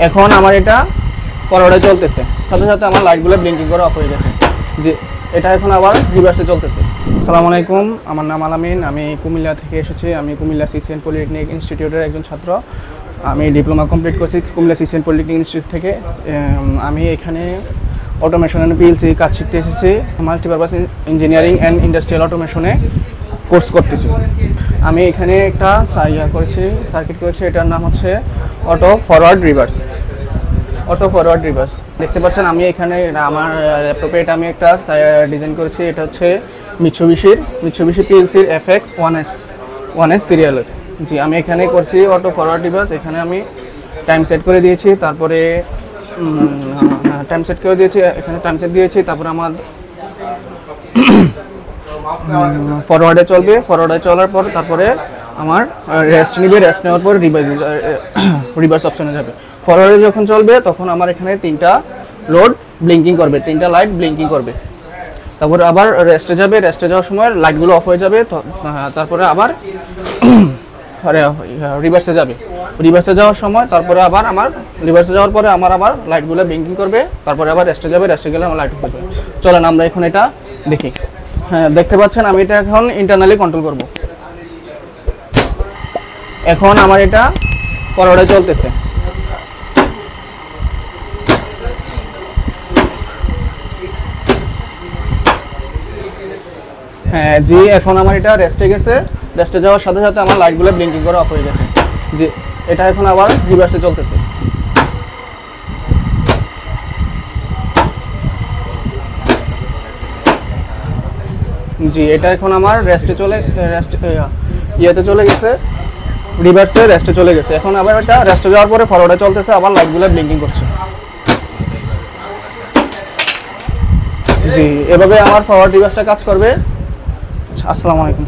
এখন আমার এটা ফরওয়ার্ডে চলতেছে, সাথে সাথে আমার লাইটগুলো ব্লিঙ্কিং করে অফ হয়ে গেছে। যে এটা এখন আবার রিভার্সে চলতেছে। আসসালামু আলাইকুম, আমার নাম আলামিন, আমি কুমিল্লা থেকে এসেছি। আমি কুমিল্লা সিসিএন পলিটেকনিক ইনস্টিটিউটের একজন ছাত্র। আমি ডিপ্লোমা কমপ্লিট করছি কুমিল্লা সিসিএন পলিটেকনিক ইনস্টিটিউট থেকে। আমি এখানে অটোমেশন অ্যান্ড পিএলসি কাজ শিখতে এসেছি। মাল্টিপারপাস ইঞ্জিনিয়ারিং অ্যান্ড ইন্ডাস্ট্রিয়াল অটোমেশনে কোর্স করতেছি। আমি এখানে একটা সার্কিট করেছি, এটার নাম হচ্ছে অটো ফরওয়ার্ড রিভার্স। দেখতে পাচ্ছেন আমি এখানে আমার ল্যাপটপে এটা আমি একটা ডিজাইন করেছি। এটা হচ্ছে মিৎসুবিশি পিএলসির FX 1S সিরিয়ালের। জি, আমি এখানে করছি অটো ফরওয়ার্ড রিভার্স। এখানে আমি টাইম সেট করে দিয়েছি, তারপরে এখানে টাইম সেট দিয়েছি। তারপরে আমার ফরওয়ার্ডে চলার পর তারপরে আমার রেস্ট নিবে, রেস্ট নেওয়ার পর রিভার্স অপশনে যাবে। ফরওয়ার্ডে যখন চলবে তখন আমার এখানে তিনটা লোড ব্লিঙ্কিং করবে, তিনটা লাইট ব্লিঙ্কিং করবে। তারপরে আবার রেস্টে যাবে, রেস্টে যাওয়ার সময় লাইটগুলো অফ হয়ে যাবে। তারপরে আবার রিভার্সে যাবে, রিভার্সে যাওয়ার সময় তারপরে আবার আমার রিভার্সে যাওয়ার পরে আমার আবার লাইটগুলো ব্লিঙ্কিং করবে। তারপরে আবার রেস্টে যাবে, রেস্টে গেলে আমার লাইট অফ হবে। চলেন আমরা এখন এটা দেখি। হ্যাঁ, দেখতে পাচ্ছেন আমি এটা এখন ইন্টারনালি কন্ট্রোল করব। এখন আমার এটা ফরওয়ার্ডে চলতেছে। হ্যাঁ জি, এখন আমার এটা রেস্টে গেছে, রেস্টে যাওয়ার সাথে সাথে আমার লাইটগুলো ব্লিঙ্কিং করে অফ হয়ে গেছে। জি, এটা এখন আবার রিভার্সে চলতেছে। জি, এটা এখন আমার ইয়েতে চলে গেছে, রিভার্সে রেস্টে চলে গেছে। এখন আবার এটা রেস্টে যাওয়ার পরে ফরওয়ার্ডে চলতেছে, আবার লাইটগুলো ব্লিঙ্কিং করছে। জি, এভাবে আমার ফরওয়ার্ড রিভার্সটা কাজ করবে। আসসালামু আলাইকুম।